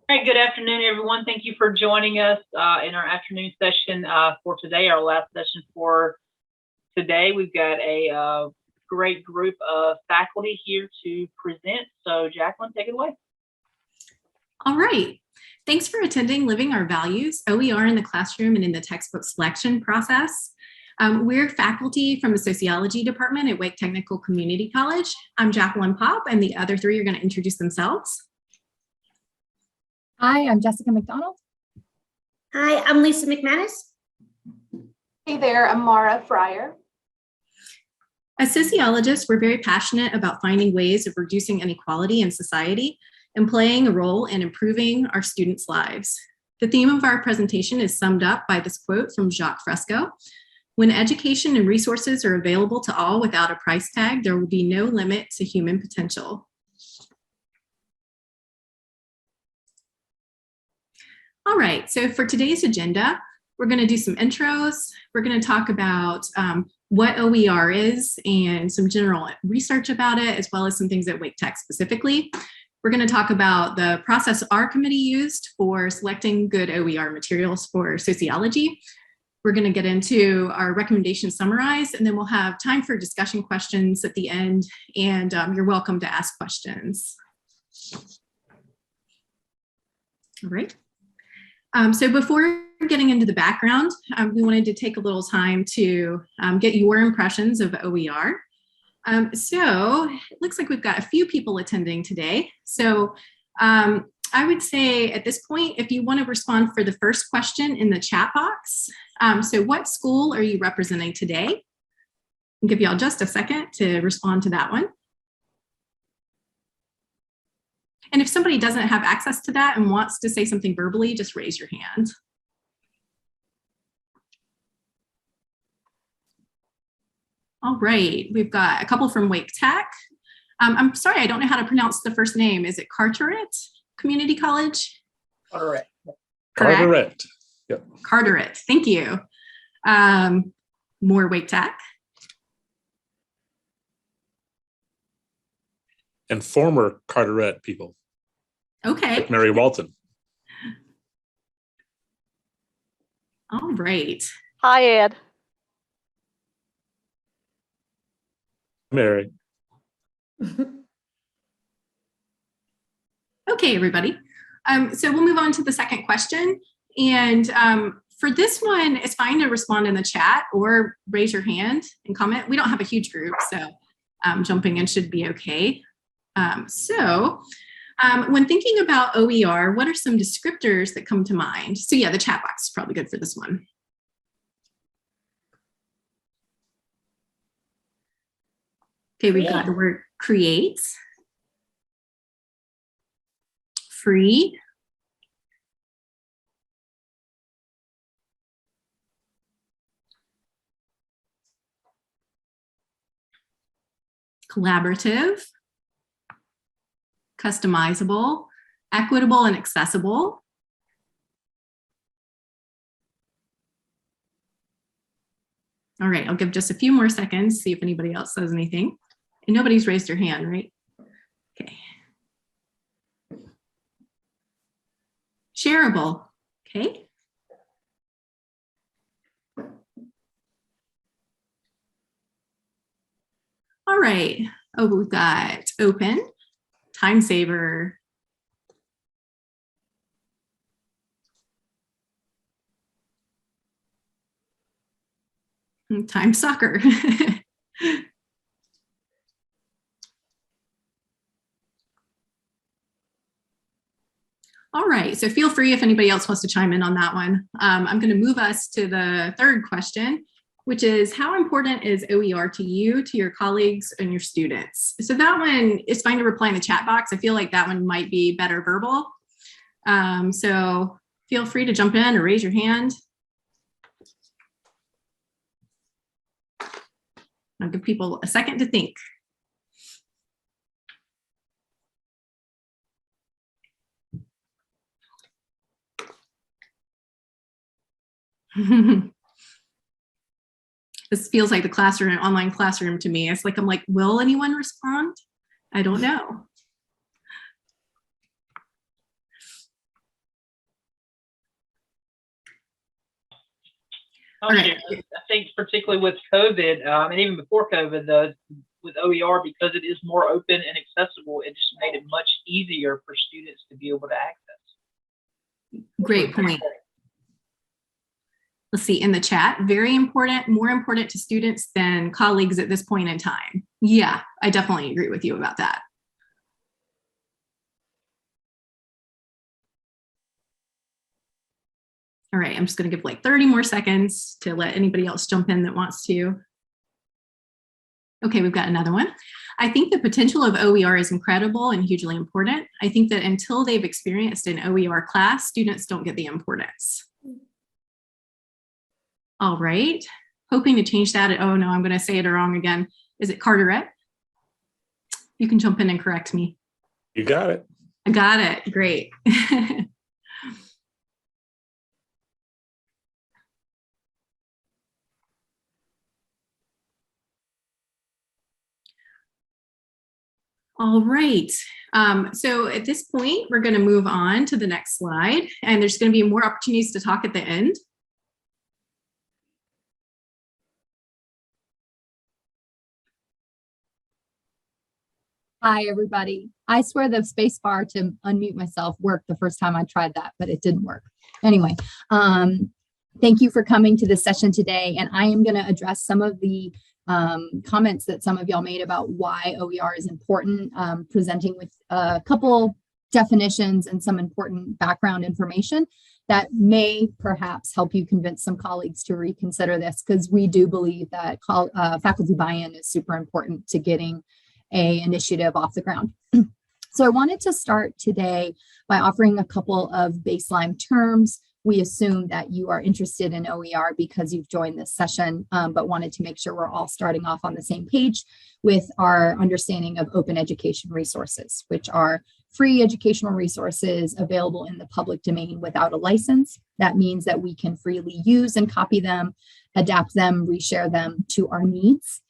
All right, good afternoon, everyone. Thank you for joining us in our afternoon session for today, our last session for today. We've got a great group of faculty here to present. So Jacqueline, take it away. All right. Thanks for attending Living Our Values, OER in the classroom and in the textbook selection process. We're faculty from the sociology department at Wake Technical Community College. I'm Jacqueline Popp, and the other three are going to introduce themselves. Hi, I'm Jessica MacDonald. Hi, I'm Lisa McManus. Hey there, I'm Mara Fryar. As sociologists, we're very passionate about finding ways of reducing inequality in society and playing a role in improving our students' lives. The theme of our presentation is summed up by this quote from Jacques Fresco: "When education and resources are available to all without a price tag, there will be no limit to human potential." All right, so for today's agenda, we're going to do some intros. We're going to talk about what OER is and some general research about it, as well as some things at Wake Tech specifically. We're going to talk about the process our committee used for selecting good OER materials for sociology. We're going to get into our recommendations summarized, and then we'll have time for discussion questions at the end, and you're welcome to ask questions. All right. So before getting into the background, we wanted to take a little time to get your impressions of OER. So it looks like we've got a few people attending today. So I would say at this point, if you want to respond for the first question in the chat box. So what school are you representing today? I'll give y'all just a second to respond to that one. And if somebody doesn't have access to that and wants to say something verbally, just raise your hand. All right, we've got a couple from Wake Tech. I'm sorry, I don't know how to pronounce the first name. Is it Carteret Community College? Carteret. Carteret. Yep. Carteret, thank you. More Wake Tech. And former Carteret people. Okay. Like Mary Walton. All right. Hi, Ed. Mary. Okay, everybody. So we'll move on to the second question. And for this one, it's fine to respond in the chat or raise your hand and comment. We don't have a huge group, so jumping in should be okay. When thinking about OER, what are some descriptors that come to mind? So yeah, the chat box is probably good for this one. Okay, we've got the word create, free, collaborative, customizable, equitable, and accessible. All right, I'll give just a few more seconds, see if anybody else says anything. And nobody's raised their hand, right? Okay. Shareable, okay. All right, oh, we've got open, time saver, time sucker. All right, so feel free if anybody else wants to chime in on that one. I'm going to move us to the third question, which is how important is OER to you, to your colleagues, and your students? So that one is fine to reply in the chat box. I feel like that one might be better verbal. So feel free to jump in or raise your hand. I'll give people a second to think. This feels like the classroom, online classroom to me. It's like, I'm like, will anyone respond? I don't know. I'll All right. share. I think particularly with COVID, and even before COVID, with OER, because it is more open and accessible, it just made it much easier for students to be able to access. Great point. Let's see, in the chat, very important, more important to students than colleagues at this point in time. Yeah, I definitely agree with you about that. All right, I'm just going to give like 30 more seconds to let anybody else jump in that wants to. Okay, we've got another one. I think the potential of OER is incredible and hugely important. I think that until they've experienced an OER class, students don't get the importance. All right, hoping to change that. Oh no, I'm going to say it wrong again. Is it Carteret? You can jump in and correct me. You got it. I got it. Great. All right. So at this point, we're going to move on to the next slide, and there's going to be more opportunities to talk at the end. Hi, everybody. I swear the space bar to unmute myself worked the first time I tried that, but it didn't work. Anyway, thank you for coming to this session today. And I am going to address some of the comments that some of y'all made about why OER is important, presenting with a couple definitions and some important background information that may perhaps help you convince some colleagues to reconsider this, because we do believe that faculty buy-in is super important to getting an initiative off the ground. So I wanted to start today by offering a couple of baseline terms. We assume that you are interested in OER because you've joined this session, but wanted to make sure we're all starting off on the same page with our understanding of open education resources, which are free educational resources available in the public domain without a license. That means that we can freely use and copy them, adapt them, reshare them to our needs.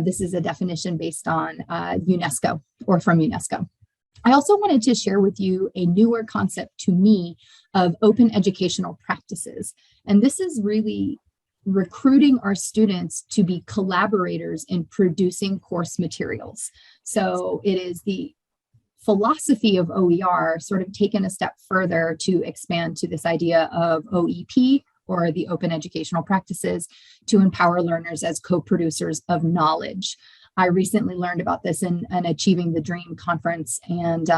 This is a definition based on UNESCO or from UNESCO. I also wanted to share with you a newer concept to me of open educational practices. And this is really recruiting our students to be collaborators in producing course materials. So it is the philosophy of OER sort of taken a step further to expand to this idea of OEP, or the open educational practices, to empower learners as co-producers of knowledge. I recently learned about this in an Achieving the Dream conference, and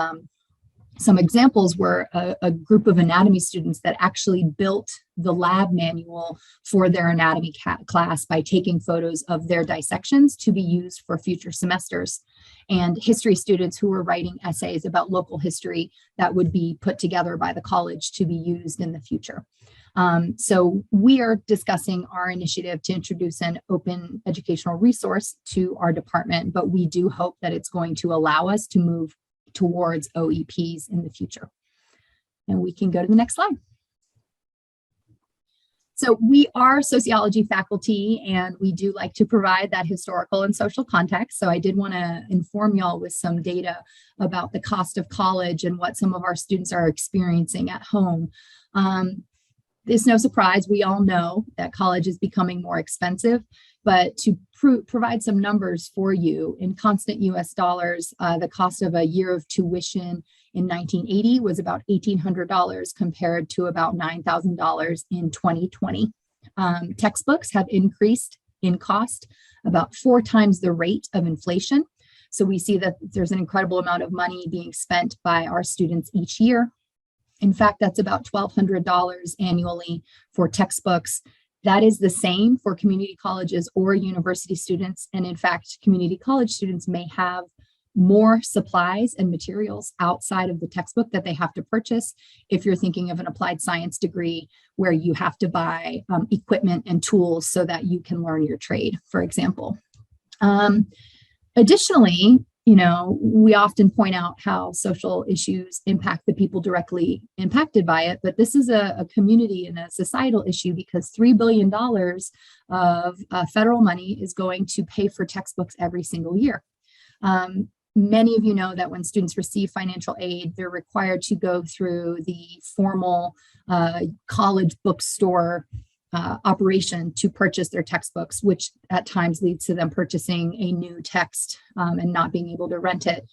some examples were a group of anatomy students that actually built the lab manual for their anatomy class by taking photos of their dissections to be used for future semesters, and history students who were writing essays about local history that would be put together by the college to be used in the future. So we are discussing our initiative to introduce an open educational resource to our department, but we do hope that it's going to allow us to move towards OEPs in the future. And we can go to the next slide. So we are sociology faculty, and we do like to provide that historical and social context. So I did want to inform y'all with some data about the cost of college and what some of our students are experiencing at home. It's no surprise, we all know that college is becoming more expensive, but to provide some numbers for you, in constant US dollars, the cost of a year of tuition in 1980 was about $1,800 compared to about $9,000 in 2020. Textbooks have increased in cost about 4 times the rate of inflation. So we see that there's an incredible amount of money being spent by our students each year. In fact, that's about $1,200 annually for textbooks. That is the same for community colleges or university students. And in fact, community college students may have more supplies and materials outside of the textbook that they have to purchase. If you're thinking of an applied science degree where you have to buy equipment and tools so that you can learn your trade, for example. Additionally, we often point out how social issues impact the people directly impacted by it, but this is a community and a societal issue because $3 billion of federal money is going to pay for textbooks every single year. Many of you know that when students receive financial aid, they're required to go through the formal college bookstore operation to purchase their textbooks, which at times leads to them purchasing a new text and not being able to rent it.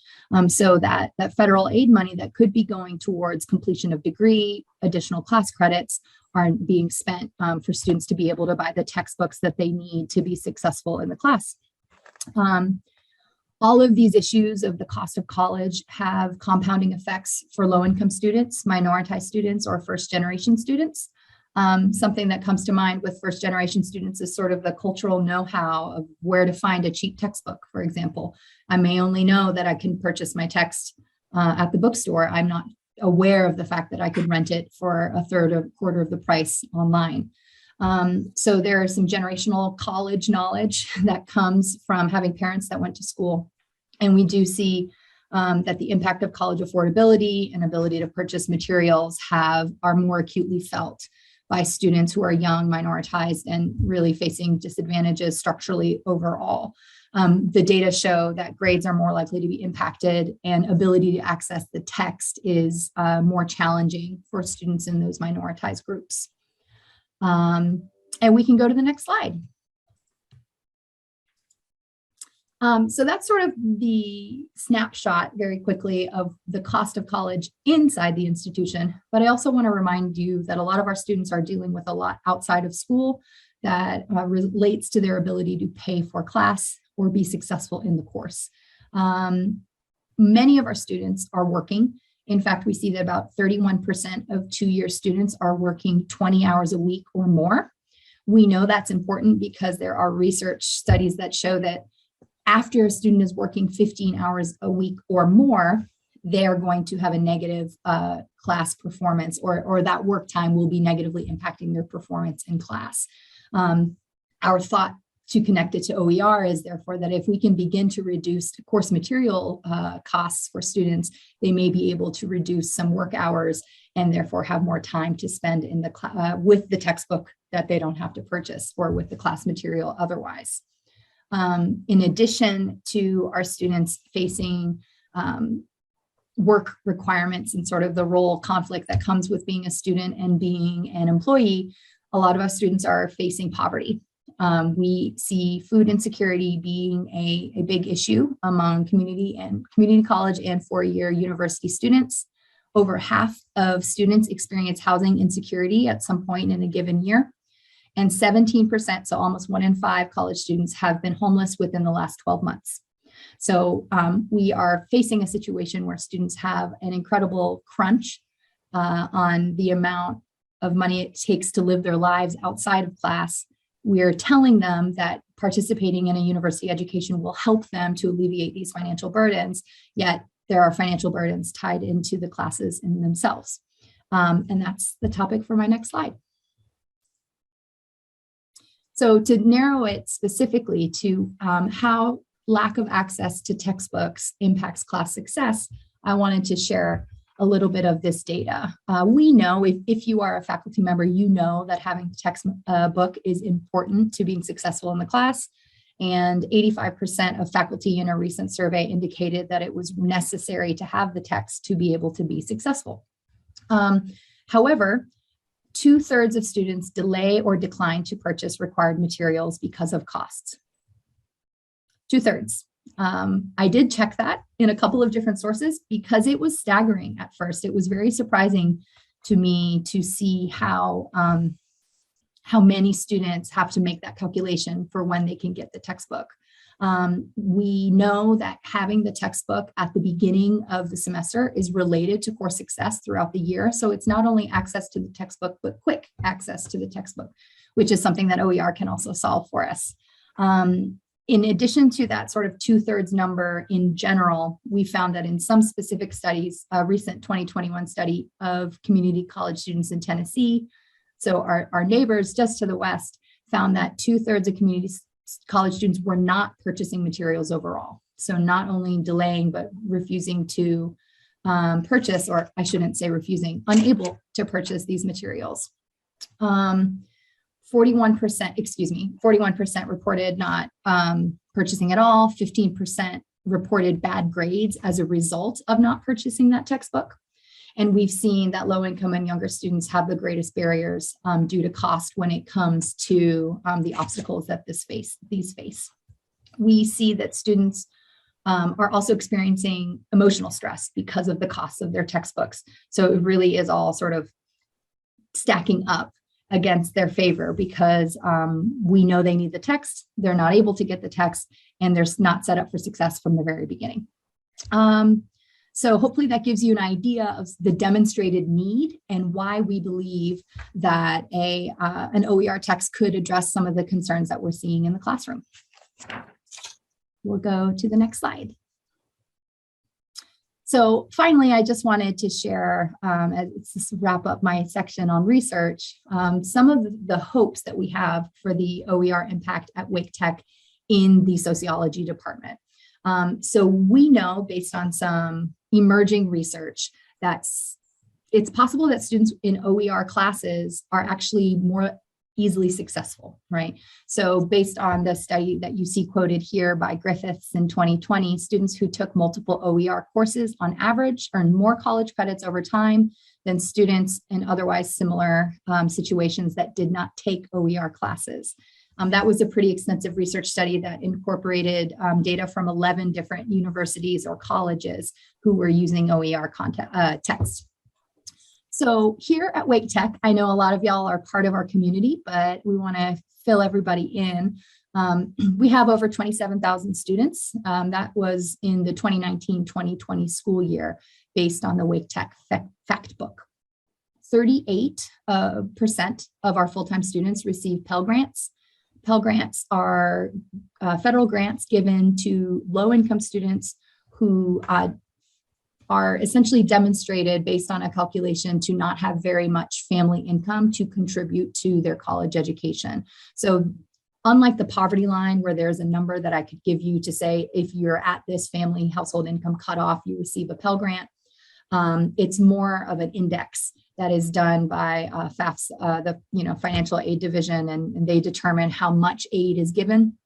So that federal aid money that could be going towards completion of degree, additional class credits, aren't being spent for students to be able to buy the textbooks that they need to be successful in the class. All of these issues of the cost of college have compounding effects for low-income students, minoritized students, or first-generation students. Something that comes to mind with first-generation students is sort of the cultural know-how of where to find a cheap textbook, for example. I may only know that I can purchase my text at the bookstore. I'm not aware of the fact that I could rent it for a third or quarter of the price online. So there is some generational college knowledge that comes from having parents that went to school. And we do see that the impact of college affordability and ability to purchase materials are more acutely felt by students who are young, minoritized, and really facing disadvantages structurally overall. The data show that grades are more likely to be impacted, and ability to access the text is more challenging for students in those minoritized groups. And we can go to the next slide. So that's sort of the snapshot very quickly of the cost of college inside the institution. But I also want to remind you that a lot of our students are dealing with a lot outside of school that relates to their ability to pay for class or be successful in the course. Many of our students are working. In fact, we see that about 31% of two-year students are working 20 hours a week or more. We know that's important because there are research studies that show that after a student is working 15 hours a week or more, they are going to have a negative class performance, or that work time will be negatively impacting their performance in class. Our thought to connect it to OER is therefore that if we can begin to reduce course material costs for students, they may be able to reduce some work hours and therefore have more time to spend in the with the textbook that they don't have to purchase, or with the class material otherwise. In addition to our students facing work requirements and sort of the role conflict that comes with being a student and being an employee, a lot of our students are facing poverty. We see food insecurity being a big issue among community college and four-year university students. Over half of students experience housing insecurity at some point in a given year. And 17%, so almost 1 in 5 college students, have been homeless within the last 12 months. So we are facing a situation where students have an incredible crunch on the amount of money it takes to live their lives outside of class. We're telling them that participating in a university education will help them to alleviate these financial burdens, yet there are financial burdens tied into the classes in themselves. And that's the topic for my next slide. So to narrow it specifically to how lack of access to textbooks impacts class success, I wanted to share a little bit of this data. We know if you are a faculty member, you know that having a textbook is important to being successful in the class. And 85% of faculty in a recent survey indicated that it was necessary to have the text to be able to be successful. However, 2/3 of students delay or decline to purchase required materials because of costs. 2/3. I did check that in a couple of different sources because it was staggering at first. It was very surprising to me to see how many students have to make that calculation for when they can get the textbook. We know that having the textbook at the beginning of the semester is related to course success throughout the year. So it's not only access to the textbook, but quick access to the textbook, which is something that OER can also solve for us. In addition to that sort of 2/3 number in general, we found that in some specific studies, a recent 2021 study of community college students in Tennessee, so our neighbors just to the west, found that 2/3 of community college students were not purchasing materials overall. So not only delaying, but refusing to purchase, or I shouldn't say refusing, unable to purchase these materials. 41% reported not purchasing at all. 15% reported bad grades as a result of not purchasing that textbook. And we've seen that low income and younger students have the greatest barriers due to cost when it comes to the obstacles that these face. We see that students are also experiencing emotional stress because of the cost of their textbooks. So it really is all sort of stacking up against their favor because we know they need the text, they're not able to get the text, and they're not set up for success from the very beginning. So hopefully that gives you an idea of the demonstrated need and why we believe that an OER text could address some of the concerns that we're seeing in the classroom. We'll go to the next slide. So finally, I just wanted to share, just wrap up my section on research, some of the hopes that we have for the OER impact at Wake Tech in the sociology department. So we know based on some emerging research that it's possible that students in OER classes are actually more easily successful, right? So based on the study that you see quoted here by Griffiths in 2020, students who took multiple OER courses on average earned more college credits over time than students in otherwise similar situations that did not take OER classes. That was a pretty extensive research study that incorporated data from 11 different universities or colleges who were using OER content text. So here at Wake Tech, I know a lot of y'all are part of our community, but we want to fill everybody in. We have over 27,000 students. That was in the 2019-2020 school year based on the Wake Tech fact book. 38% of our full-time students receive Pell Grants. Pell Grants are federal grants given to low-income students who are essentially demonstrated based on a calculation to not have very much family income to contribute to their college education. So unlike the poverty line where there's a number that I could give you to say, if you're at this family household income cutoff, you receive a Pell Grant, it's more of an index that is done by FAFSA, the financial aid division, and they determine how much aid is given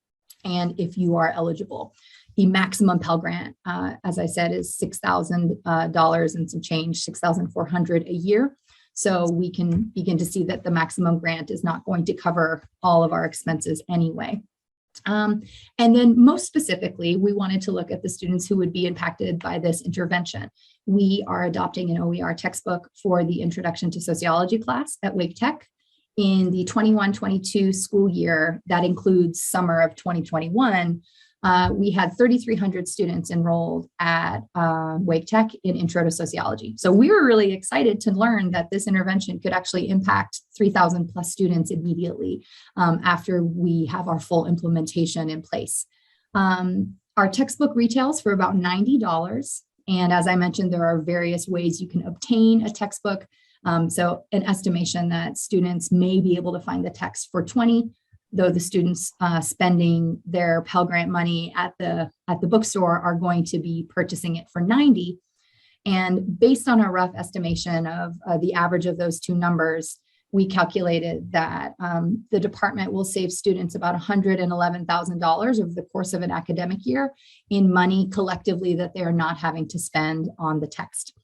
and if you are eligible. The maximum Pell Grant, as I said, is $6,000 and some change, $6,400 a year. So we can begin to see that the maximum grant is not going to cover all of our expenses anyway. And then most specifically, we wanted to look at the students who would be impacted by this intervention. We are adopting an OER textbook for the Introduction to Sociology class at Wake Tech. In the 21-22 school year, that includes summer of 2021, we had 3,300 students enrolled at Wake Tech in Intro to Sociology. So we were really excited to learn that this intervention could actually impact 3,000 plus students immediately after we have our full implementation in place. Our textbook retails for about $90. And as I mentioned, there are various ways you can obtain a textbook. So an estimation that students may be able to find the text for $20, though the students spending their Pell Grant money at the bookstore are going to be purchasing it for $90. And based on a rough estimation of the average of those two numbers, we calculated that the department will save students about $111,000 over the course of an academic year in money collectively that they are not having to spend on the text.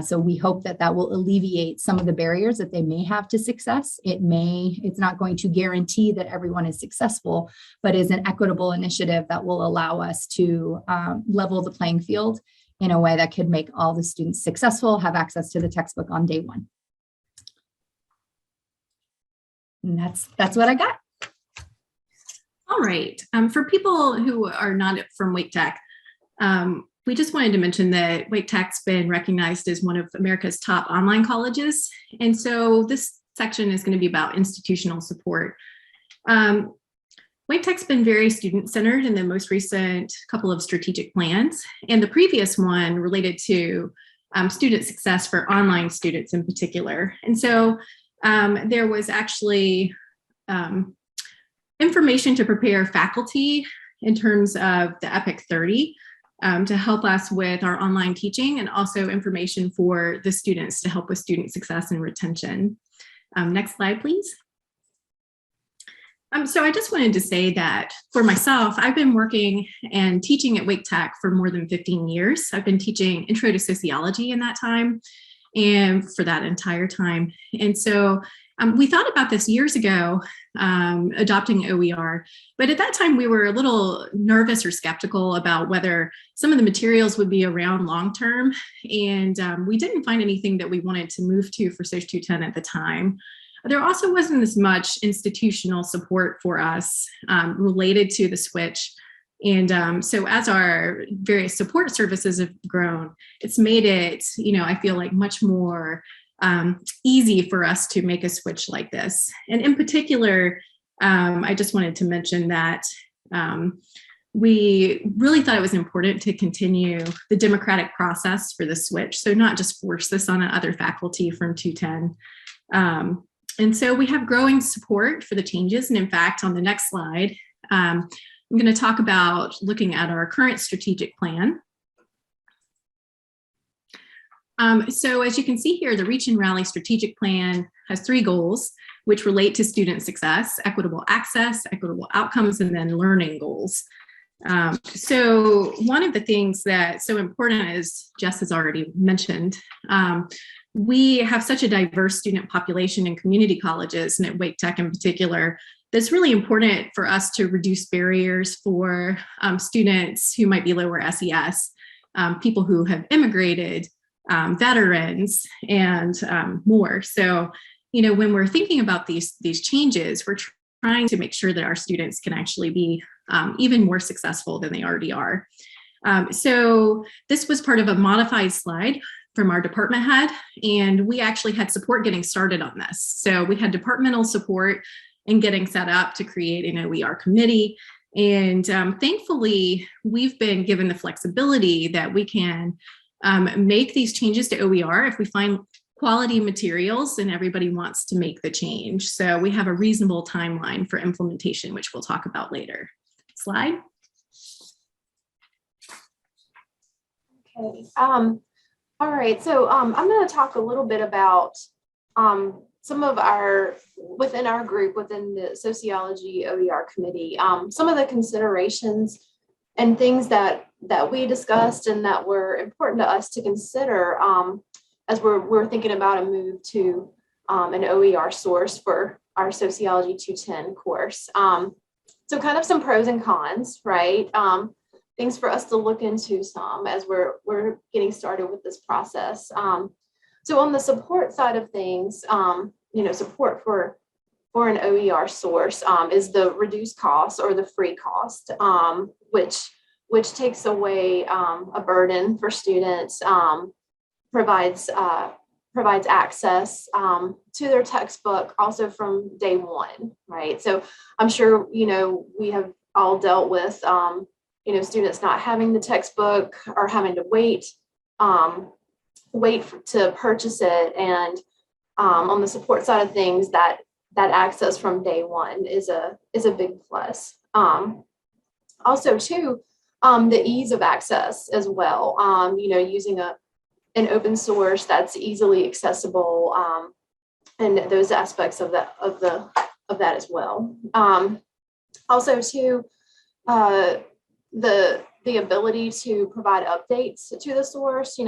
So we hope that that will alleviate some of the barriers that they may have to success. It's not going to guarantee that everyone is successful, but is an equitable initiative that will allow us to level the playing field in a way that could make all the students successful, have access to the textbook on day one. And that's what I got. All right. For people who are not from Wake Tech, we just wanted to mention that Wake Tech's been recognized as one of America's top online colleges. And so this section is going to be about institutional support. Wake Tech's been very student-centered in the most recent couple of strategic plans. And the previous one related to student success for online students in particular. And so there was actually information to prepare faculty in terms of the EPIC 30 to help us with our online teaching, and also information for the students to help with student success and retention. Next slide, please. So I just wanted to say that for myself, I've been working and teaching at Wake Tech for more than 15 years. I've been teaching Intro to Sociology in that time. and for that entire time. And so we thought about this years ago, adopting OER, but at that time we were a little nervous or skeptical about whether some of the materials would be around long-term, and we didn't find anything that we wanted to move to for Soc 210 at the time. There also wasn't as much institutional support for us related to the switch. And so as our various support services have grown, it's made it, I feel like much more easy for us to make a switch like this. And in particular, I just wanted to mention that we really thought it was important to continue the democratic process for the switch. So not just force this on other faculty from 210. And so we have growing support for the changes. And in fact, on the next slide, I'm going to talk about looking at our current strategic plan. So as you can see here, the Reach and Rally strategic plan has 3 goals, which relate to student success, equitable access, equitable outcomes, and then learning goals. So one of the things that's so important, as Jess has already mentioned, we have such a diverse student population in community colleges, and at Wake Tech in particular, that's really important for us to reduce barriers for students who might be lower SES, people who have immigrated, veterans, and more. So, when we're thinking about these changes, we're trying to make sure that our students can actually be even more successful than they already are. So this was part of a modified slide from our department head, and we actually had support getting started on this. So we had departmental support in getting set up to create an OER committee. And thankfully, we've been given the flexibility that we can make these changes to OER if we find quality materials and everybody wants to make the change. So we have a reasonable timeline for implementation, which we'll talk about later. Slide. Okay. All right. So I'm going to talk a little bit about some of within our group, within the sociology OER committee, some of the considerations and things that we discussed and that were important to us to consider as we're thinking about a move to an OER source for our sociology 210 course. So kind of some pros and cons, right? Things for us to look into some as we're getting started with this process. So on the support side of things, support for an OER source is the reduced cost or the free cost, which takes away a burden for students, provides access to their textbook also from day one, right? So I'm sure, we have all dealt with, students not having the textbook or having to wait to purchase it. And on the support side of things, that access from day one is a big plus. Also too, the ease of access as well, using an open source that's easily accessible, and those aspects of that as well. Also too, the ability to provide updates to the source,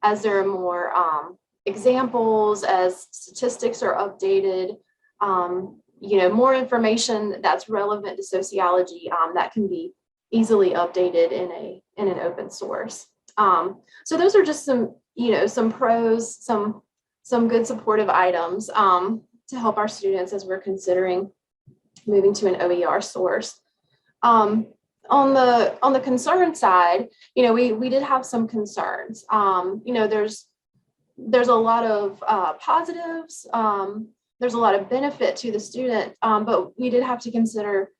as there are more examples, as statistics are updated, more information that's relevant to sociology that can be easily updated in an open source. So those are just some pros, some good supportive items to help our students as we're considering moving to an OER source. On the concern side, we did have some concerns. There's a lot of positives. There's a lot of benefit to the student, but we did have to consider,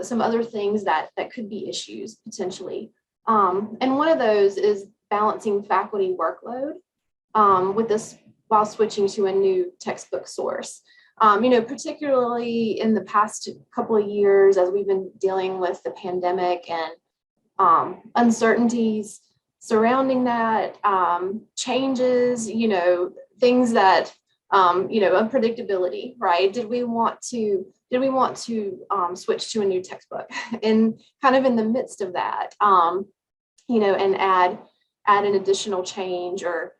some other things that could be issues potentially. And one of those is balancing faculty workload with this while switching to a new textbook source. Particularly in the past couple of years, as we've been dealing with the pandemic and uncertainties surrounding that, changes, things that, unpredictability, right? Did we want to switch to a new textbook and kind of in the midst of that, and add an additional change or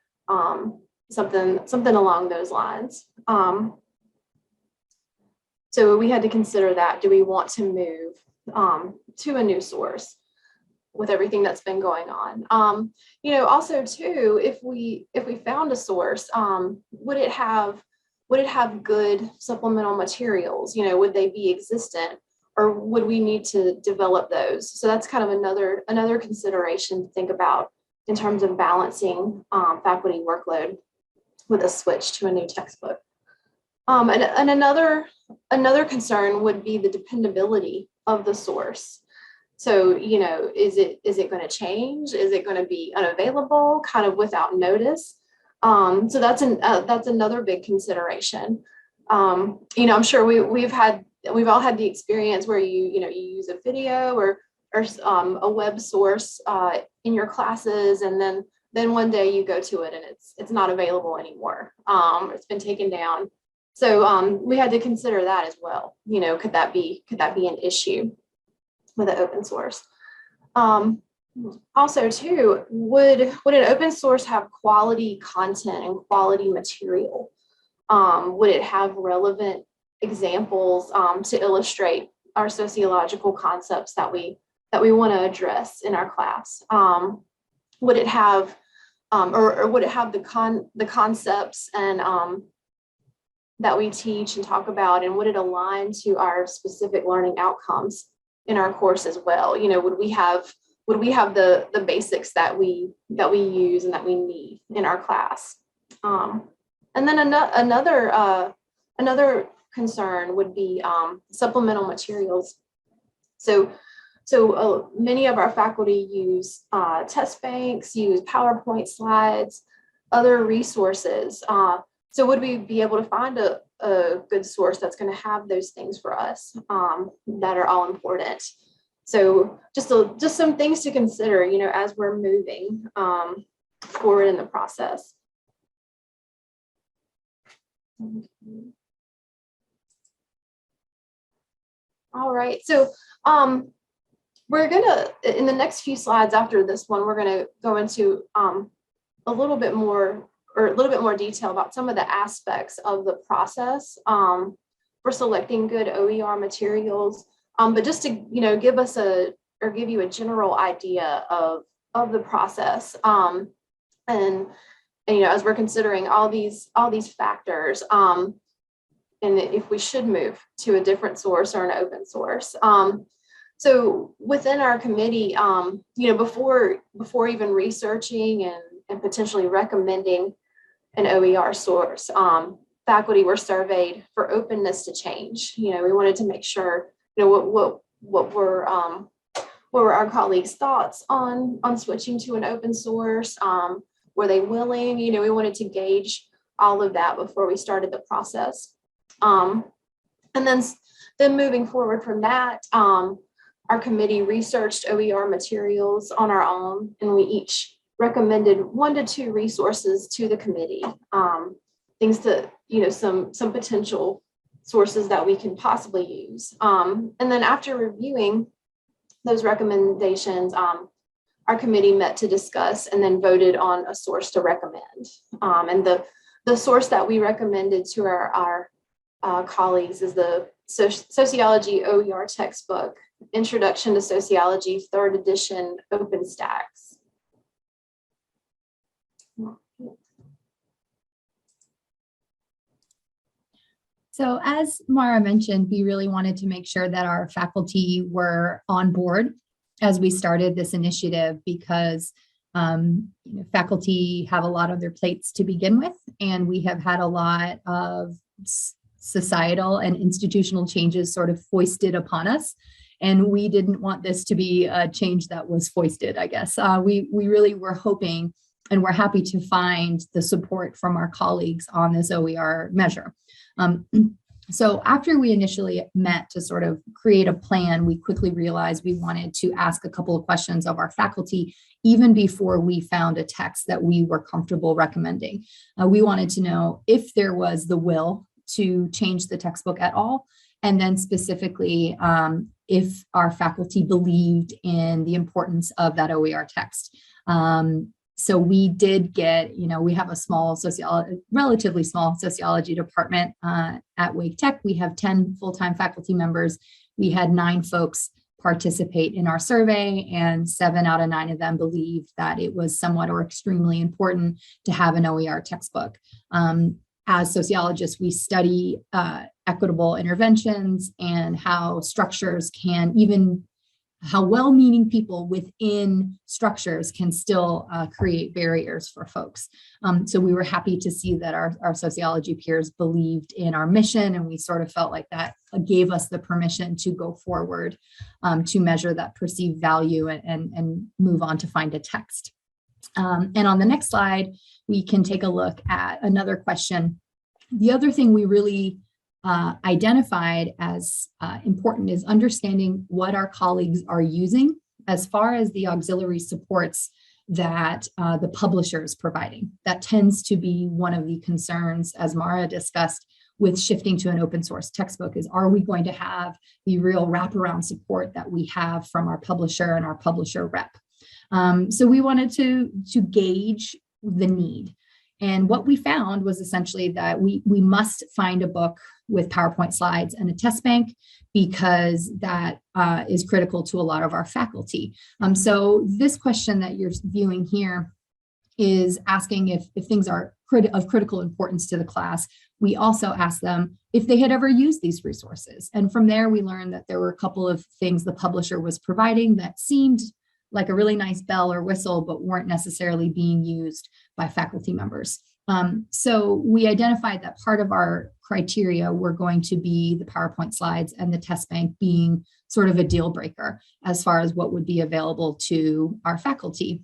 something along those lines. So we had to consider that. Do we want to move to a new source with everything that's been going on? Also too, if we found a source, would it have good supplemental materials? Would they be existent, or would we need to develop those? So that's kind of another consideration to think about in terms of balancing faculty workload with a switch to a new textbook. And another concern would be the dependability of the source. So, is it going to change? Is it going to be unavailable kind of without notice? So that's another big consideration. I'm sure we've all had the experience where you use a video or a web source in your classes, and then one day you go to it and it's not available anymore. It's been taken down. So we had to consider that as well. Could that be an issue with an open source? Also too, would an open source have quality content and quality material? Would it have relevant examples to illustrate our sociological concepts that we want to address in our class? Would it have or would it have the concepts and that we teach and talk about, and would it align to our specific learning outcomes in our course as well? Would we have the basics that we use and that we need in our class? And then another concern would be supplemental materials. So many of our faculty use test banks, use PowerPoint slides, other resources. So would we be able to find a good source that's going to have those things for us that are all important? So just some things to consider, as we're moving forward in the process. All right, so we're gonna, in the next few slides after this one, we're gonna go into a little bit more detail about some of the aspects of the process for selecting good OER materials. But just to give you a general idea of the process, and as we're considering all these factors, and if we should move to a different source or an open source. So within our committee, before even researching and potentially recommending an OER source, faculty were surveyed for openness to change. We wanted to make sure, what were our colleagues' thoughts on switching to an open source? Were they willing? We wanted to gauge all of that before we started the process. And then moving forward from that, our committee researched OER materials on our own, and we each recommended 1 to 2 resources to the committee, things that, some potential sources that we can possibly use. And then after reviewing those recommendations, our committee met to discuss and then voted on a source to recommend. And the source that we recommended to our colleagues is the Sociology OER textbook, Introduction to Sociology, 3rd edition, OpenStax. So as Mara mentioned, we really wanted to make sure that our faculty were on board as we started this initiative, because faculty have a lot on their plates to begin with, and we have had a lot of societal and institutional changes sort of foisted upon us. And we didn't want this to be a change that was foisted, I guess. We really were hoping, and we're happy to find the support from our colleagues on this OER measure. So after we initially met to sort of create a plan, we quickly realized we wanted to ask a couple of questions of our faculty, even before we found a text that we were comfortable recommending. We wanted to know if there was the will to change the textbook at all, and then specifically if our faculty believed in the importance of that OER text. So we did get, we have a small relatively small sociology department at Wake Tech. We have 10 full-time faculty members. We had 9 folks participate in our survey, and 7 out of 9 of them believed that it was somewhat or extremely important to have an OER textbook. As sociologists, we study equitable interventions and how structures can, even how well-meaning people within structures can still create barriers for folks. So we were happy to see that our sociology peers believed in our mission, and we sort of felt like that gave us the permission to go forward to measure that perceived value and move on to find a text. And on the next slide, we can take a look at another question. The other thing we really identified as important is understanding what our colleagues are using as far as the auxiliary supports that the publisher is providing. That tends to be one of the concerns, as Mara discussed, with shifting to an open source textbook is, are we going to have the real wraparound support that we have from our publisher and our publisher rep? So we wanted to gauge the need. And what we found was essentially that we must find a book with PowerPoint slides and a test bank, because that is critical to a lot of our faculty. So this question that you're viewing here is asking if things are of critical importance to the class. We also asked them if they had ever used these resources. And from there, we learned that there were a couple of things the publisher was providing that seemed like a really nice bell or whistle, but weren't necessarily being used by faculty members. So we identified that part of our criteria were going to be the PowerPoint slides and the test bank being sort of a deal breaker as far as what would be available to our faculty.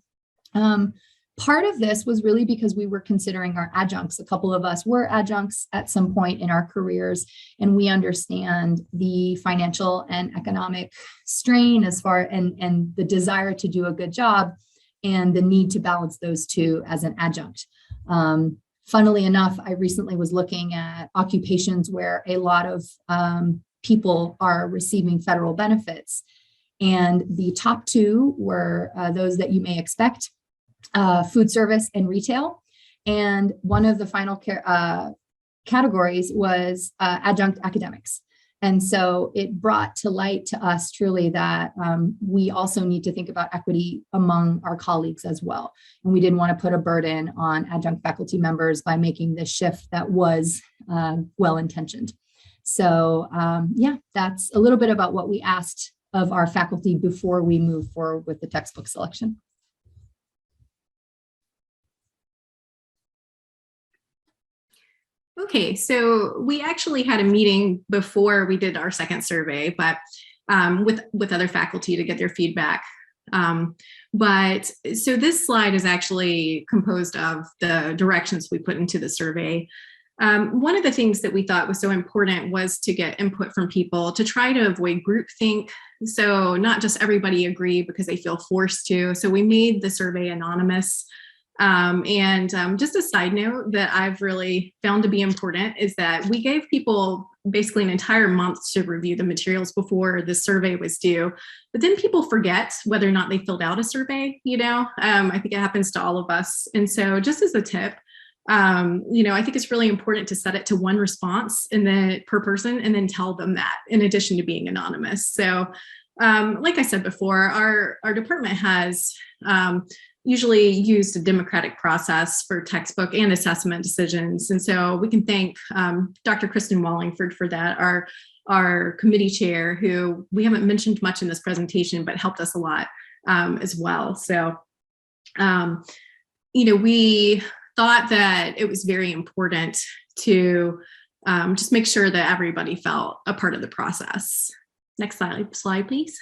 Part of this was really because we were considering our adjuncts. A couple of us were adjuncts at some point in our careers, and we understand the financial and economic strain as far and the desire to do a good job and the need to balance those two as an adjunct. Funnily enough, I recently was looking at occupations where a lot of people are receiving federal benefits, and the top 2 were those that you may expect. Food service and retail. And one of the final categories was adjunct academics. And so it brought to light to us truly that we also need to think about equity among our colleagues as well. And we didn't want to put a burden on adjunct faculty members by making this shift that was well-intentioned. So yeah, that's a little bit about what we asked of our faculty before we move forward with the textbook selection. Okay, so we actually had a meeting before we did our second survey, but with other faculty to get their feedback. But so this slide is actually composed of the directions we put into the survey. One of the things that we thought was so important was to get input from people to try to avoid groupthink. So not just everybody agree because they feel forced to. So we made the survey anonymous. Just a side note that I've really found to be important is that we gave people basically an entire month to review the materials before the survey was due, but then people forget whether or not they filled out a survey, I think it happens to all of us. And so just as a tip, I think it's really important to set it to one response and then per person, and then tell them that in addition to being anonymous. So like I said before, our department has usually used a democratic process for textbook and assessment decisions. And so we can thank Dr. Kristen Wallingford for that, our committee chair, who we haven't mentioned much in this presentation, but helped us a lot as well. So, we thought that it was very important to just make sure that everybody felt a part of the process. Next slide, please.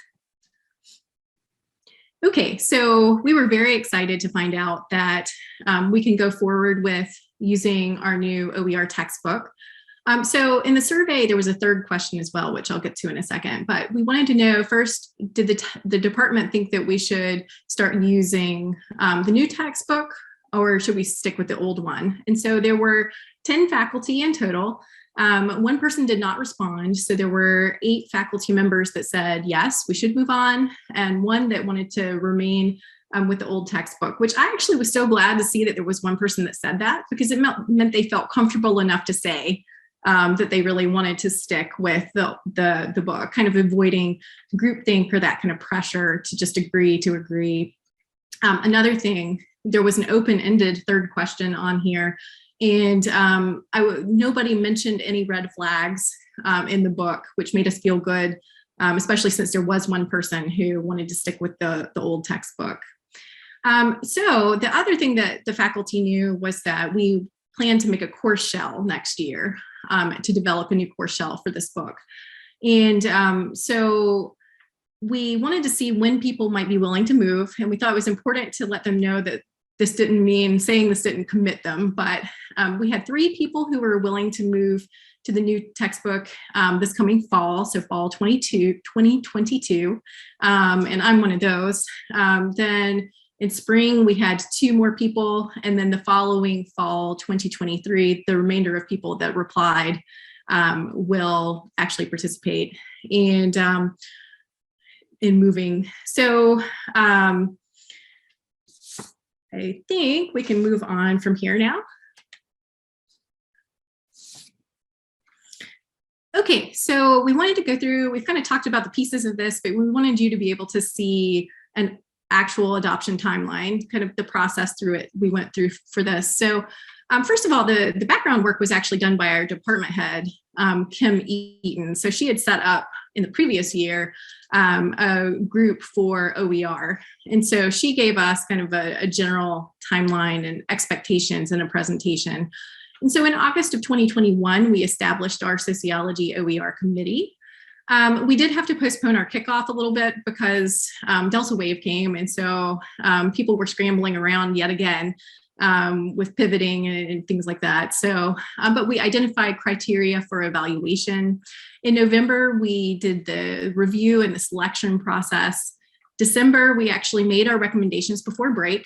Okay, so we were very excited to find out that we can go forward with using our new OER textbook. So in the survey, there was a third question as well, which I'll get to in a second, but we wanted to know first, did the department think that we should start using the new textbook, or should we stick with the old one? And so there were 10 faculty in total. One person did not respond. So there were 8 faculty members that said, yes, we should move on. And one that wanted to remain with the old textbook, which I actually was so glad to see that there was one person that said that, because it meant they felt comfortable enough to say that they really wanted to stick with the book, kind of avoiding groupthink or that kind of pressure to just agree to agree. Another thing, there was an open-ended third question on here, and nobody mentioned any red flags in the book, which made us feel good, especially since there was one person who wanted to stick with the old textbook. So the other thing that the faculty knew was that we plan to make a course shell next year to develop a new course shell for this book. And so we wanted to see when people might be willing to move. And we thought it was important to let them know that this didn't mean saying this didn't commit them, but we had 3 people who were willing to move to the new textbook this coming fall, so fall 2022, and I'm one of those. Then in spring, we had 2 more people, and then the following fall 2023, the remainder of people that replied will actually participate and in moving. So I think we can move on from here now. Okay, so we wanted to go through, we've kind of talked about the pieces of this, but we wanted you to be able to see an actual adoption timeline, kind of the process through it we went through for this. So first of all, the background work was actually done by our department head, Kim Eaton. So she had set up in the previous year a group for OER. And so she gave us kind of a general timeline and expectations in a presentation. And so in August of 2021, we established our sociology OER committee. We did have to postpone our kickoff a little bit because Delta wave came. And so people were scrambling around yet again with pivoting and things like that. So, but we identified criteria for evaluation. In November, we did the review and the selection process. December, we actually made our recommendations before break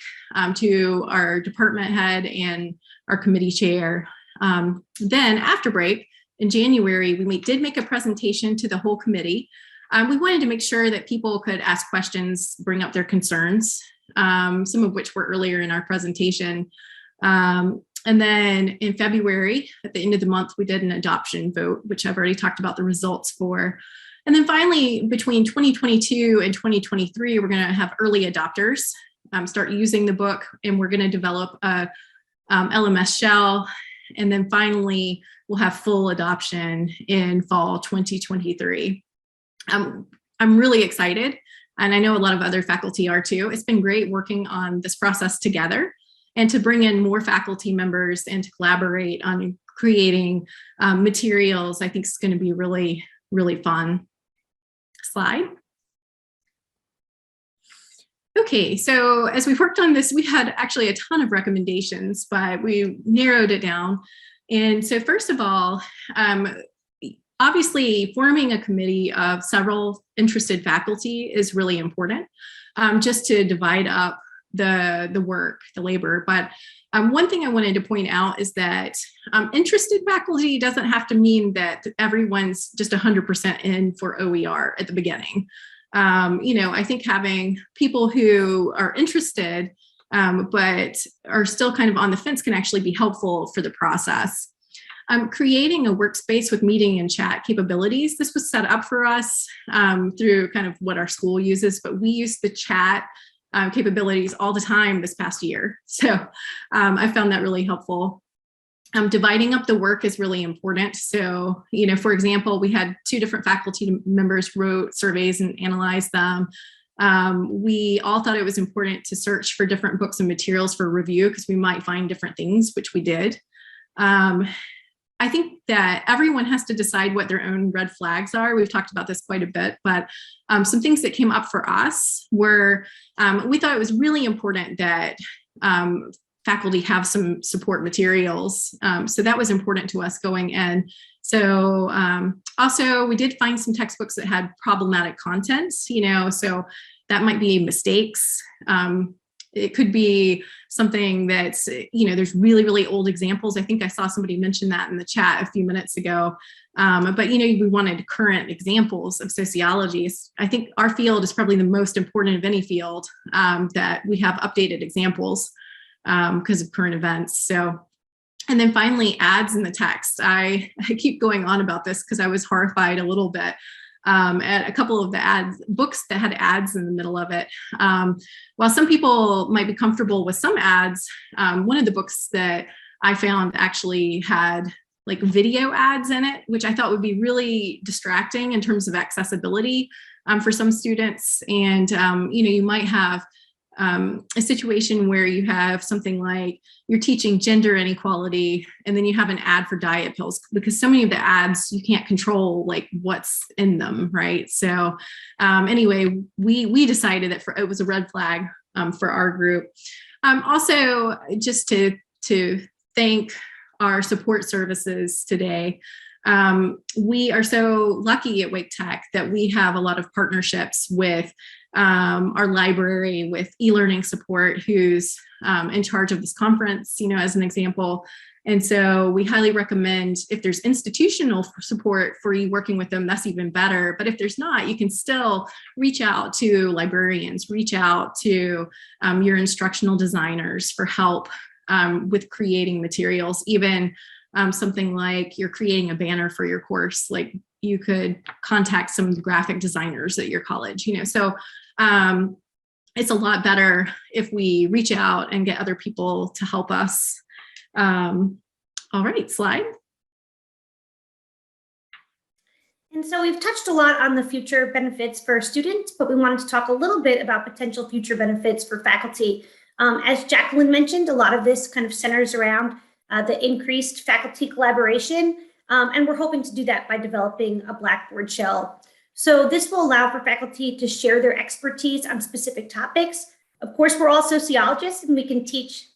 to our department head and our committee chair. Then after break, in January, we did make a presentation to the whole committee. We wanted to make sure that people could ask questions, bring up their concerns, some of which were earlier in our presentation. And then in February, at the end of the month, we did an adoption vote, which I've already talked about the results for. And then finally, between 2022 and 2023, we're going to have early adopters start using the book, and we're going to develop a LMS shell. And then finally, we'll have full adoption in fall 2023. I'm really excited, and I know a lot of other faculty are too. It's been great working on this process together and to bring in more faculty members and to collaborate on creating materials. I think it's going to be really, really fun. Slide. Okay, so as we worked on this, we had actually a ton of recommendations, but we narrowed it down. And so first of all, obviously forming a committee of several interested faculty is really important, just to divide up the work, the labor. But one thing I wanted to point out is that interested faculty doesn't have to mean that everyone's just 100% in for OER at the beginning. I think having people who are interested but are still kind of on the fence can actually be helpful for the process. Creating a workspace with meeting and chat capabilities. This was set up for us through kind of what our school uses, but we use the chat capabilities all the time this past year. So I found that really helpful. Dividing up the work is really important. So, for example, we had 2 different faculty members wrote surveys and analyzed them. We all thought it was important to search for different books and materials for review because we might find different things, which we did. I think that everyone has to decide what their own red flags are. We've talked about this quite a bit, but some things that came up for us were, we thought it was really important that faculty have some support materials. So that was important to us going in. So also we did find some textbooks that had problematic contents, so that might be mistakes it could be something that's, there's really, really old examples. I think I saw somebody mention that in the chat a few minutes ago. But, we wanted current examples of sociology. I think our field is probably the most important of any field, that we have updated examples because of current events. So, and then finally, ads in the text. I keep going on about this because I was horrified a little bit at a couple of the books that had ads in the middle of it. While some people might be comfortable with some ads, one of the books that I found actually had like video ads in it, which I thought would be really distracting in terms of accessibility for some students. And, you might have a situation where you have something like you're teaching gender inequality, and then you have an ad for diet pills, because so many of the ads you can't control like what's in them, right? So anyway, we decided that it was a red flag for our group. Also, just to thank our support services today. We are so lucky at Wake Tech that we have a lot of partnerships with our library, with e-learning support, who's in charge of this conference, as an example. And so we highly recommend, if there's institutional support for you working with them, that's even better. But if there's not, you can still reach out to librarians, reach out to your instructional designers for help with creating materials. Even something like you're creating a banner for your course, like you could contact some graphic designers at your college, so it's a lot better if we reach out and get other people to help us. All right, slide. And so we've touched a lot on the future benefits for students, but we wanted to talk a little bit about potential future benefits for faculty. As Jacqueline mentioned, a lot of this kind of centers around the increased faculty collaboration, and we're hoping to do that by developing a Blackboard shell. So this will allow for faculty to share their expertise on specific topics. Of course, we're all sociologists and we can teach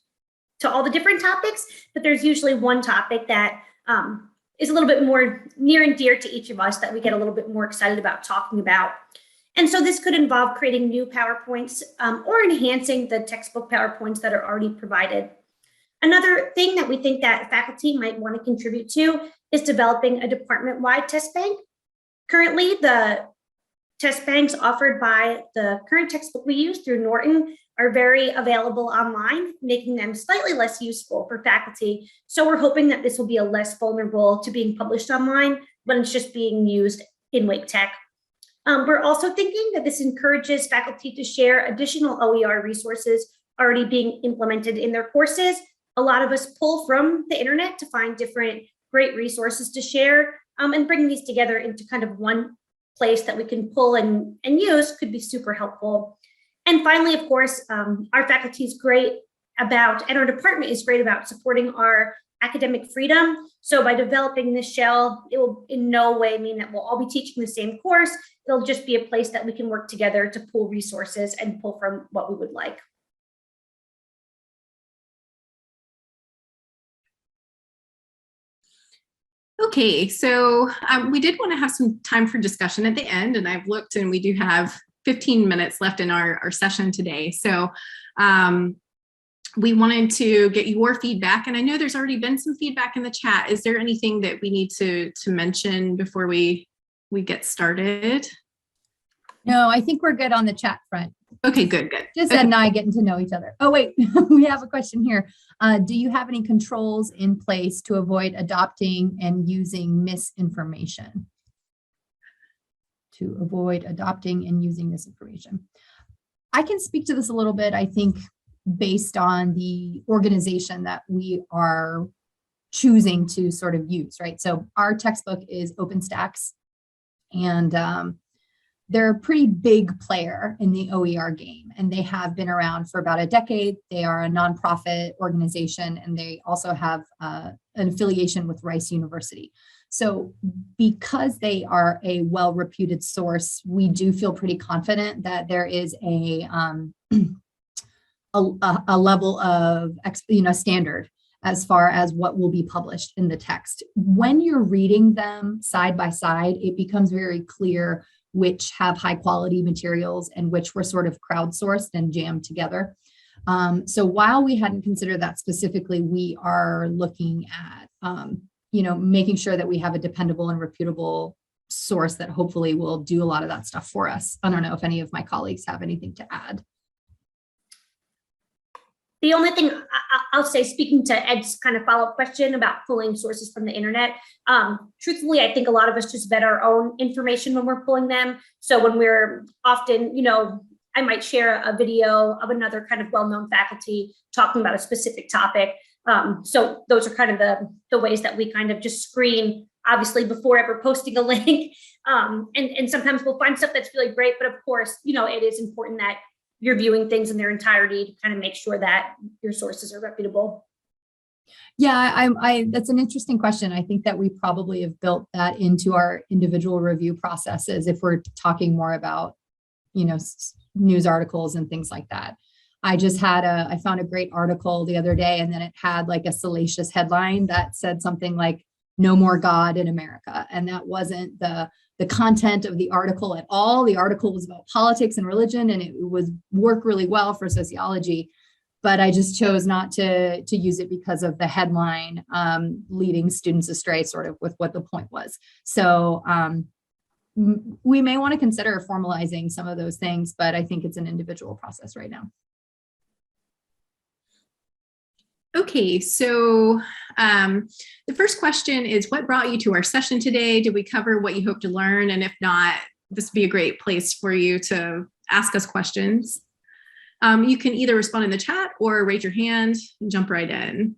to all the different topics, but there's usually one topic that is a little bit more near and dear to each of us that we get a little bit more excited about talking about. And so this could involve creating new PowerPoints or enhancing the textbook PowerPoints that are already provided. Another thing that we think that faculty might want to contribute to is developing a department-wide test bank. Currently, the test banks offered by the current textbook we use through Norton are very available online, making them slightly less useful for faculty. So we're hoping that this will be a less vulnerable to being published online when it's just being used in Wake Tech. We're also thinking that this encourages faculty to share additional OER resources already being implemented in their courses. A lot of us pull from the internet to find different great resources to share, and bringing these together into kind of one place that we can pull and use could be super helpful. And finally, of course, our faculty is great about, and our department is great about supporting our academic freedom. So by developing this shell, it will in no way mean that we'll all be teaching the same course. It'll just be a place that we can work together to pull resources and pull from what we would like. Okay, so we did want to have some time for discussion at the end, and I've looked and we do have 15 minutes left in our session today. So we wanted to get your feedback, and I know there's already been some feedback in the chat. Is there anything that we need to mention before we get started? No, I think we're good on the chat front. Okay, good. Just Ed and I getting to know each other. Oh, wait, we have a question here. Do you have any controls in place to avoid adopting and using misinformation? To avoid adopting and using misinformation. I can speak to this a little bit, I think, based on the organization that we are choosing to sort of use, right? So our textbook is OpenStax, and they're a pretty big player in the OER game, and they have been around for about a decade. They are a nonprofit organization, and they also have an affiliation with Rice University. So because they are a well-reputed source, we do feel pretty confident that there is a level of standard as far as what will be published in the text. When you're reading them side by side, it becomes very clear which have high quality materials and which were sort of crowdsourced and jammed together. So while we hadn't considered that specifically, we are looking at, making sure that we have a dependable and reputable source that hopefully will do a lot of that stuff for us. I don't know if any of my colleagues have anything to add. The only thing I'll say, speaking to Ed's kind of follow-up question about pulling sources from the internet, truthfully, I think a lot of us just vet our own information when we're pulling them. So when we're often, I might share a video of another kind of well-known faculty talking about a specific topic. So those are kind of the ways that we kind of just screen, obviously, before ever posting a link. And sometimes we'll find stuff that's really great, but of course, it is important that you're viewing things in their entirety to kind of make sure that your sources are reputable. Yeah, that's an interesting question. I think that we probably have built that into our individual review processes if we're talking more about, news articles and things like that. I found a great article the other day, and then it had like a salacious headline that said something like "No more God in America," and that wasn't the content of the article at all. The article was about politics and religion, and it would work really well for sociology, but I just chose not to use it because of the headline leading students astray sort of with what the point was. So we may want to consider formalizing some of those things, but I think it's an individual process right now. Okay, so the first question is, what brought you to our session today? Did we cover what you hope to learn? And if not, this would be a great place for you to ask us questions. You can either respond in the chat or raise your hand and jump right in.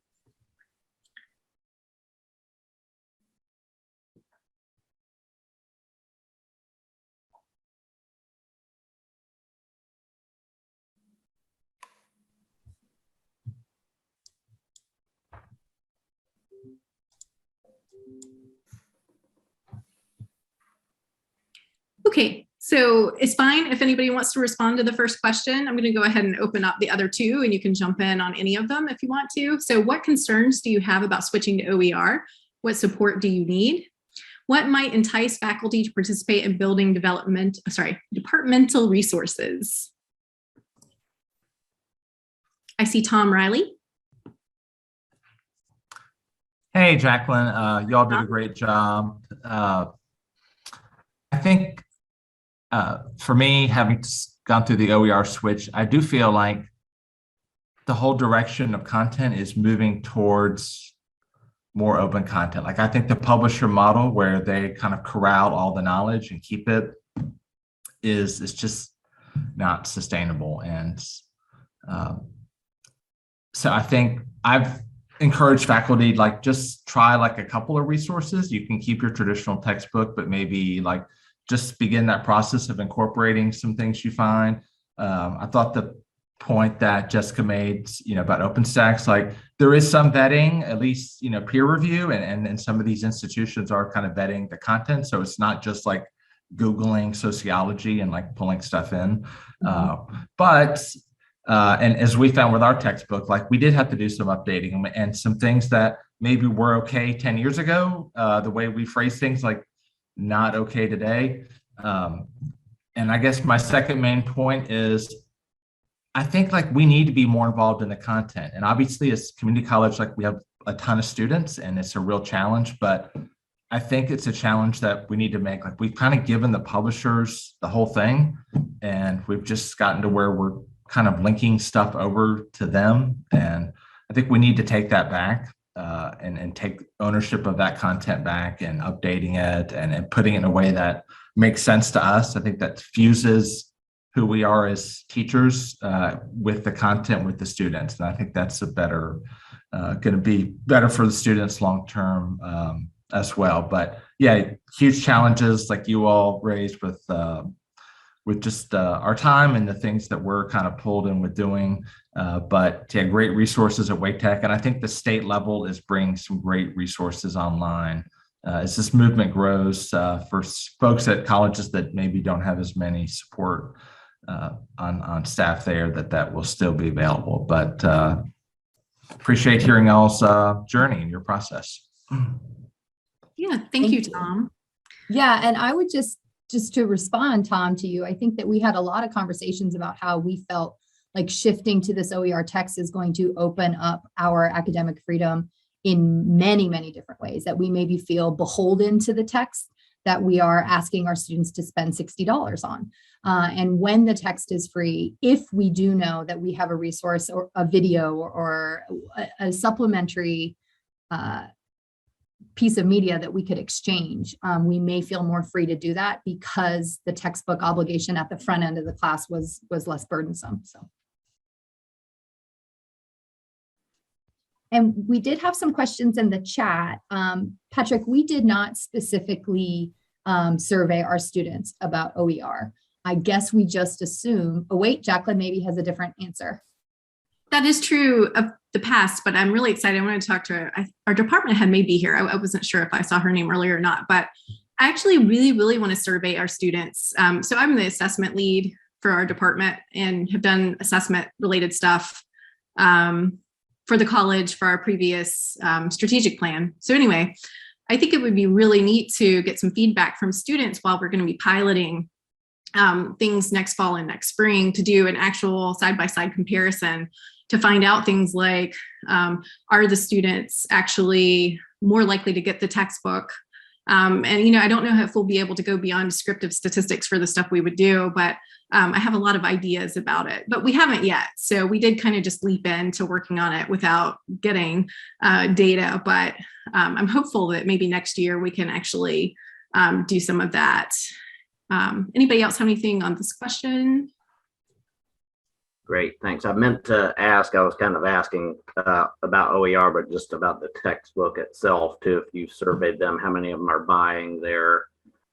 Okay, so it's fine if anybody wants to respond to the first question. I'm going to go ahead and open up the other two, and you can jump in on any of them if you want to. So what concerns do you have about switching to OER? What support do you need? What might entice faculty to participate in building departmental resources? I see Tom Riley. Hey, Jacqueline, y'all did a great job. I think for me, having gone through the OER switch, I do feel like the whole direction of content is moving towards more open content. Like I think the publisher model where they kind of corral all the knowledge and keep it is just not sustainable. And so I think I've encouraged faculty, like just try like a couple of resources. You can keep your traditional textbook, but maybe like just begin that process of incorporating some things you find. I thought the point that Jessica made, about OpenStax, like there is some vetting, at least, peer review, and some of these institutions are kind of vetting the content. So it's not just like Googling sociology and like pulling stuff in. And as we found with our textbook, like we did have to do some updating and some things that maybe were okay 10 years ago, the way we phrase things, like not okay today. And I guess my second main point is I think like we need to be more involved in the content. And obviously as community college, like we have a ton of students and it's a real challenge, but I think it's a challenge that we need to make. Like we've kind of given the publishers the whole thing and we've just gotten to where we're kind of linking stuff over to them. And I think we need to take that back and take ownership of that content back and updating it and putting it in a way that makes sense to us. I think that fuses who we are as teachers with the content with the students. And I think that's going to be better for the students long-term as well. But yeah, huge challenges like you all raised with just our time and the things that we're kind of pulled in with doing. But yeah, great resources at Wake Tech. And I think the state level is bringing some great resources online as this movement grows for folks at colleges that maybe don't have as many support on staff there, that will still be available. But appreciate hearing y'all's journey and your process. Yeah, thank you, Tom. Yeah, and I would just to respond, Tom, to you, I think that we had a lot of conversations about how we felt like shifting to this OER text is going to open up our academic freedom in many, many different ways, that we maybe feel beholden to the text that we are asking our students to spend $60 on. And when the text is free, if we do know that we have a resource or a video or a supplementary piece of media that we could exchange, we may feel more free to do that because the textbook obligation at the front end of the class was less burdensome. So. And we did have some questions in the chat. Patrick, we did not specifically survey our students about OER. I guess we just assume, oh wait, Jacqueline maybe has a different answer. That is true of the past, but I'm really excited. I want to talk to our department head may be here. I wasn't sure if I saw her name earlier or not, but I actually really want to survey our students. So I'm the assessment lead for our department and have done assessment related stuff for the college for our previous strategic plan. So anyway, I think it would be really neat to get some feedback from students while we're going to be piloting things next fall and next spring to do an actual side-by-side comparison to find out things like, are the students actually more likely to get the textbook? And, I don't know if we'll be able to go beyond descriptive statistics for the stuff we would do, but I have a lot of ideas about it, but we haven't yet. So we did kind of just leap into working on it without getting data, but I'm hopeful that maybe next year we can actually do some of that. Anybody else have anything on this question? Great, thanks. I meant to ask, I was kind of asking about OER, but just about the textbook itself too. If you surveyed them, how many of them are buying their,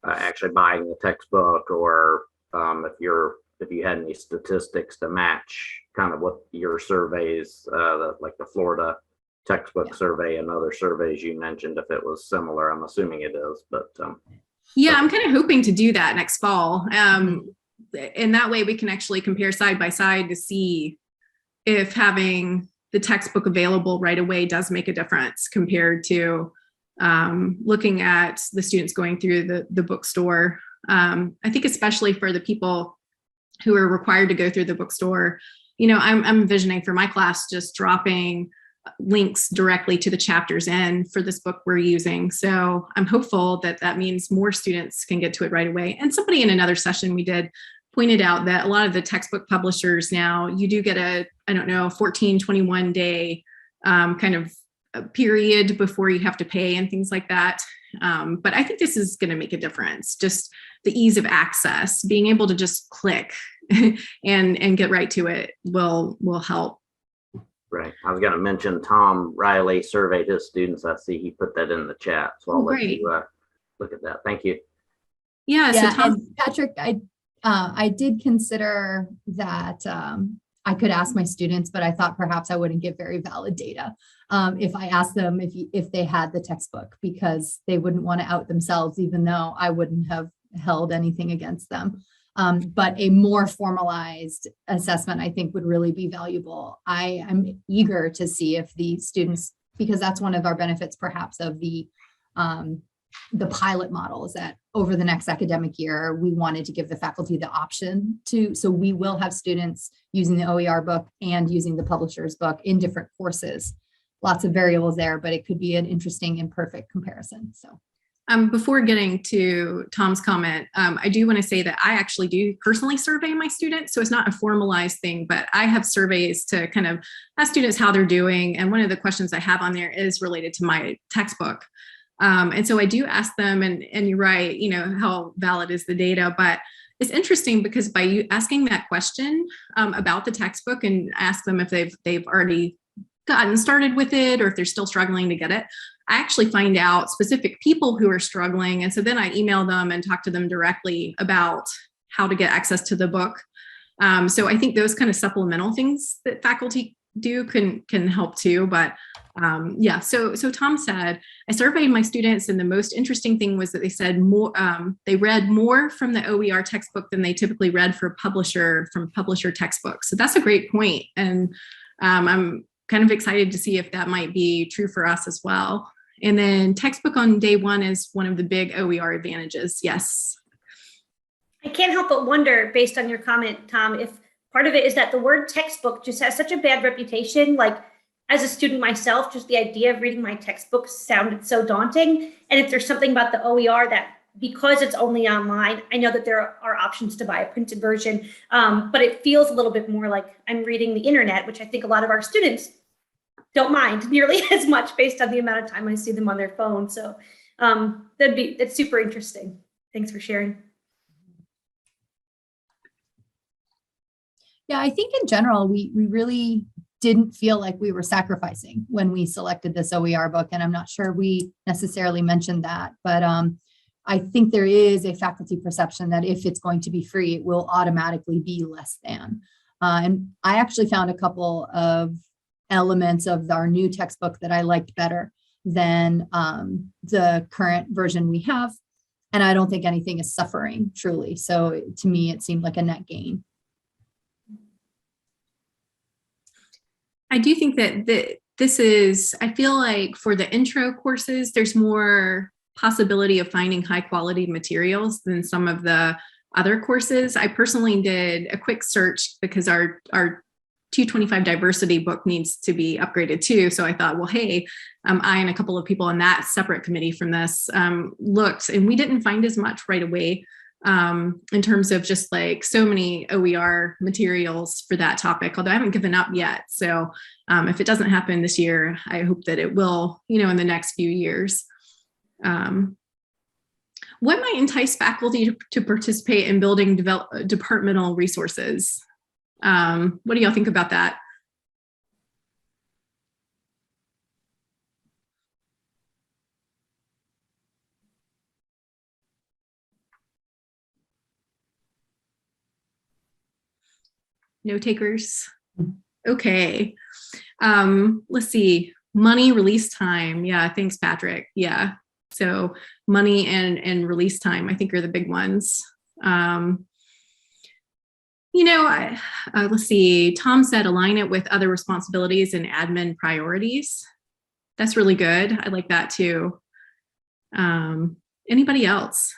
actually buying the textbook, or if you had any statistics to match kind of what your surveys, like the Florida textbook survey and other surveys you mentioned, if it was similar. I'm assuming it is, but. Yeah, I'm kind of hoping to do that next fall. And that way we can actually compare side by side to see if having the textbook available right away does make a difference compared to looking at the students going through the bookstore. I think especially for the people who are required to go through the bookstore, I'm envisioning for my class just dropping links directly to the chapters in for this book we're using. So I'm hopeful that means more students can get to it right away. And somebody in another session we did pointed out that a lot of the textbook publishers now, you do get a 14, 21 day kind of a period before you have to pay and things like that. But I think this is going to make a difference. Just the ease of access, being able to just click and get right to it will help. Right. I was going to mention Tom Riley surveyed his students. I see he put that in the chat. So I'll let you look at that. Thank you. Yeah. So Tom, and Patrick, I did consider that I could ask my students, but I thought perhaps I wouldn't get very valid data if I asked them if they had the textbook, because they wouldn't want to out themselves, even though I wouldn't have held anything against them. But a more formalized assessment, I think, would really be valuable. I am eager to see if the students, because that's one of our benefits perhaps of the pilot model, is that over the next academic year, we wanted to give the faculty the option to, so we will have students using the OER book and using the publisher's book in different courses. Lots of variables there, but it could be an interesting imperfect comparison. So. Before getting to Tom's comment, I do want to say that I actually do personally survey my students. So it's not a formalized thing, but I have surveys to kind of ask students how they're doing. And one of the questions I have on there is related to my textbook. And so I do ask them, and you're right, how valid is the data, but it's interesting because by you asking that question about the textbook and ask them if they've already gotten started with it or if they're still struggling to get it, I actually find out specific people who are struggling. And so then I email them and talk to them directly about how to get access to the book. So I think those kind of supplemental things that faculty do can help too. But yeah, so Tom said, I surveyed my students and the most interesting thing was that they said more, they read more from the OER textbook than they typically read from publisher textbooks. So that's a great point. And I'm kind of excited to see if that might be true for us as well. And then textbook on day one is one of the big OER advantages. Yes. I can't help but wonder, based on your comment, Tom, if part of it is that the word textbook just has such a bad reputation. Like, as a student myself, just the idea of reading my textbook sounded so daunting. And if there's something about the OER that, because it's only online, I know that there are options to buy a printed version, but it feels a little bit more like I'm reading the internet, which I think a lot of our students don't mind nearly as much based on the amount of time I see them on their phone. So that's super interesting. Thanks for sharing. Yeah, I think in general, we really didn't feel like we were sacrificing when we selected this OER book. And I'm not sure we necessarily mentioned that, but I think there is a faculty perception that if it's going to be free, it will automatically be less than. And I actually found a couple of elements of our new textbook that I liked better than the current version we have. And I don't think anything is suffering truly. So to me, it seemed like a net gain. I do think that this is, I feel like for the intro courses, there's more possibility of finding high quality materials than some of the other courses. I personally did a quick search because our 225 diversity book needs to be upgraded too. So I thought, well, hey, I and a couple of people on that separate committee from this looked, and we didn't find as much right away in terms of just like so many OER materials for that topic, although I haven't given up yet. So if it doesn't happen this year, I hope that it will, in the next few years. What might entice faculty to participate in building departmental resources? What do y'all think about that? No takers? Okay. Let's see. Money, release time. Yeah, thanks, Patrick. Yeah. So money and release time, I think, are the big ones. Let's see. Tom said align it with other responsibilities and admin priorities. That's really good. I like that too. Anybody else?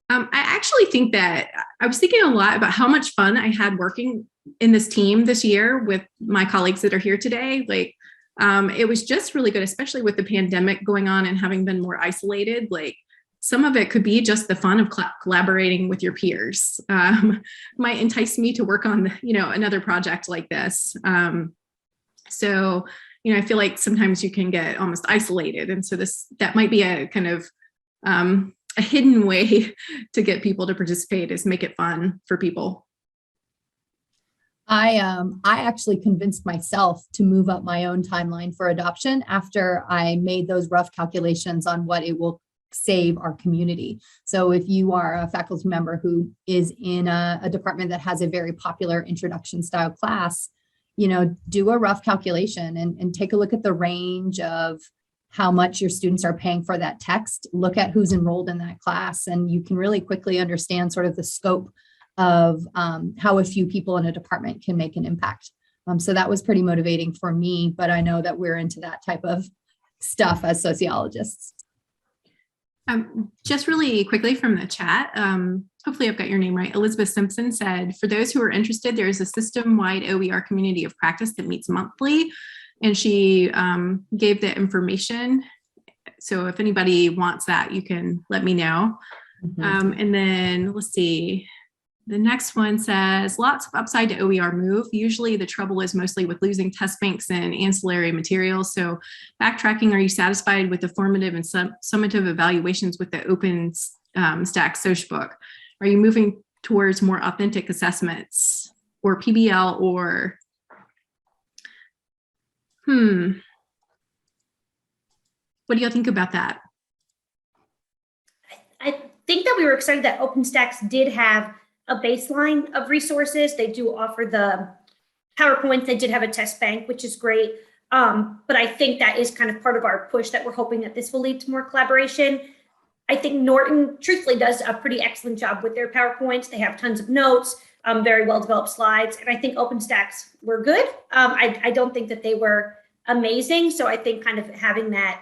I actually think that I was thinking a lot about how much fun I had working in this team this year with my colleagues that are here today. Like, it was just really good, especially with the pandemic going on and having been more isolated. Like, some of it could be just the fun of collaborating with your peers. Might entice me to work on, another project like this. So, I feel like sometimes you can get almost isolated. And so that might be a kind of a hidden way to get people to participate, is make it fun for people. I actually convinced myself to move up my own timeline for adoption after I made those rough calculations on what it will save our community. So if you are a faculty member who is in a department that has a very popular introduction style class, do a rough calculation and take a look at the range of how much your students are paying for that text. Look at who's enrolled in that class, and you can really quickly understand sort of the scope of how a few people in a department can make an impact. So that was pretty motivating for me, but I know that we're into that type of stuff as sociologists. Just really quickly from the chat, hopefully I've got your name right. Elizabeth Simpson said, for those who are interested, there is a system-wide OER community of practice that meets monthly, and she gave the information. So if anybody wants that, you can let me know. Mm-hmm. And then let's see. The next one says, lots of upside to OER move. Usually the trouble is mostly with losing test banks and ancillary materials. So backtracking, are you satisfied with the formative and summative evaluations with the OpenStax Soc book? Are you moving towards more authentic assessments or PBL or, what do you think about that? I think that we were excited that OpenStax did have a baseline of resources. They do offer the PowerPoints. They did have a test bank, which is great. But I think that is kind of part of our push, that we're hoping that this will lead to more collaboration. I think Norton truthfully does a pretty excellent job with their PowerPoints. They have tons of notes, very well-developed slides. And I think OpenStax were good. I don't think that they were amazing. So I think kind of having that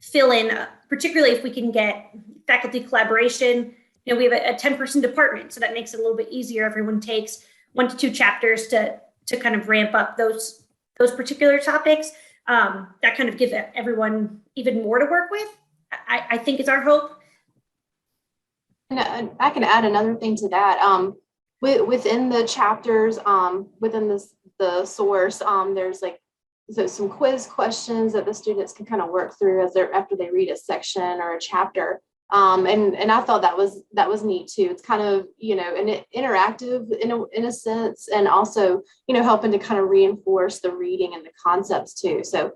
fill in, particularly if we can get faculty collaboration. We have a 10-person department, so that makes it a little bit easier. Everyone takes 1 to 2 chapters to kind of ramp up those particular topics. That kind of gives everyone even more to work with, I think is our hope. And I can add another thing to that. Within the chapters, within the source, there's like some quiz questions that the students can kind of work through after they read a section or a chapter. And I thought that was neat too. It's kind of, interactive in a sense, and also, helping to kind of reinforce the reading and the concepts too. So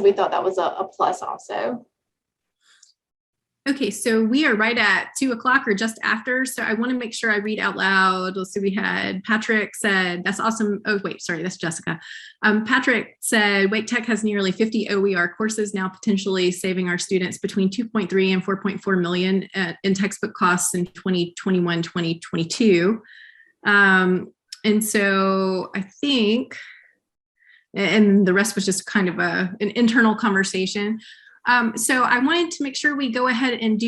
we thought that was a plus also. Okay, so we are right at 2 o'clock or just after. So I want to make sure I read out loud. Let's see, we had Patrick said, that's awesome. Oh, wait, sorry, that's Jessica. Patrick said, Wake Tech has nearly 50 OER courses now, potentially saving our students between 2.3 and 4.4 million in textbook costs in 2021, 2022. And so I think, and the rest was just kind of an internal conversation. So I wanted to make sure we go ahead and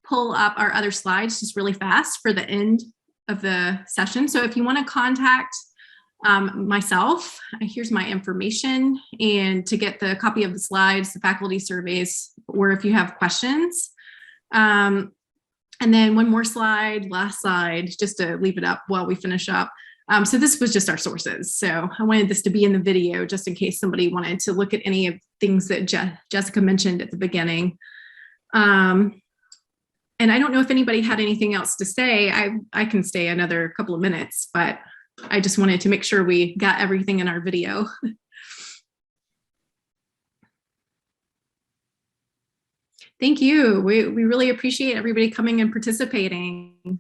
pull up our other slides just really fast for the end of the session. So if you want to contact myself, here's my information, and to get the copy of the slides, the faculty surveys, or if you have questions. And then one more slide, last slide, just to leave it up while we finish up. So this was just our sources. So I wanted this to be in the video just in case somebody wanted to look at any of things that Jessica mentioned at the beginning. And I don't know if anybody had anything else to say. I can stay another couple of minutes, but I just wanted to make sure we got everything in our video. Thank you. We really appreciate everybody coming and participating.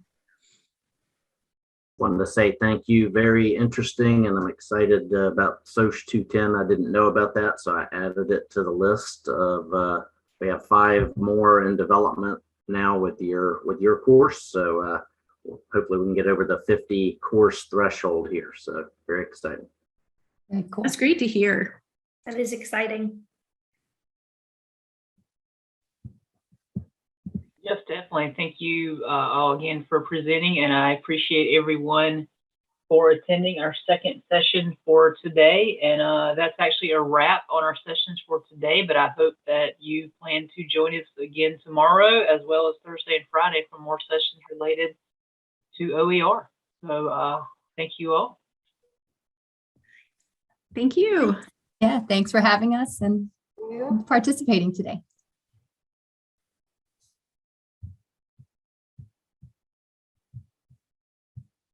Wanted to say thank you. Very interesting, and I'm excited about Soc 210. I didn't know about that, so I added it to the list of. We have 5 more in development now with your course, so hopefully we can get over the 50 course threshold here. So very exciting. Very cool. That's great to hear. That is exciting. Yes, definitely. Thank you all again for presenting, and I appreciate everyone for attending our second session for today. And that's actually a wrap on our sessions for today, but I hope that you plan to join us again tomorrow, as well as Thursday and Friday, for more sessions related to OER. So thank you all. Thank you. Yeah, thanks for having us and participating today.